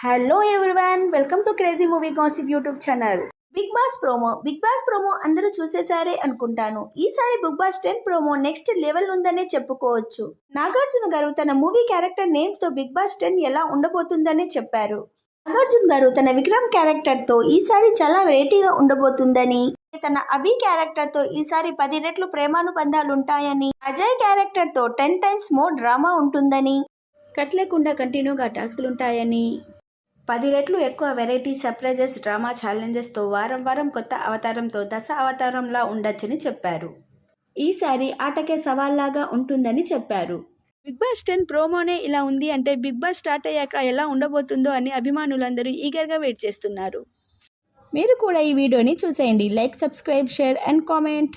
Hello everyone, welcome to crazy movie gossip YouTube channel. Bigg Boss promo అందరూ చూసేసారే అనుకుంటాను. ఈసారి Bigg Boss 10 promo next level ఉందనే చెప్పుకోవచ్చు. నాగార్జున గారు తన మూవీ క్యారెక్టర్ నేమ్స్ తో బిగ్ బాస్ 10 ఎలా ఉండబోతుందని చెప్పారు. నాగార్జున గారు తన విక్రమ్ క్యారెక్టర్ తో ఈసారి చాలా వెరైటీగా ఉండబోతుందని, తన అభి క్యారెక్టర్ తో ఈసారి 10 రెట్లు ప్రేమానుబంధాలుంటాయని, అజయ్ క్యారెక్టర్ తో 10 టైమ్స్ మోర్ డ్రామా ఉంటుందని, కట్ లేకుండా కంటిన్యూగా టాస్కులుంటాయని, 10 రెట్లు ఎక్కువ వెరైటీ సర్ప్రైజెస్ డ్రామా ఛాలెంజెస్తో వారం వారం కొత్త అవతారంతో దశ అవతారంలా ఉండొచ్చని చెప్పారు. ఈసారి ఆటకే సవాల్లాగా ఉంటుందని చెప్పారు. బిగ్ బాస్ 10 ప్రోమోనే ఇలా ఉంది అంటే బిగ్ బాస్ స్టార్ట్ అయ్యాక ఎలా ఉండబోతుందో అని అభిమానులందరూ ఈగర్గా వెయిట్ చేస్తున్నారు. మీరు కూడా ఈ వీడియోని చూసేయండి. Like, subscribe, share and comment.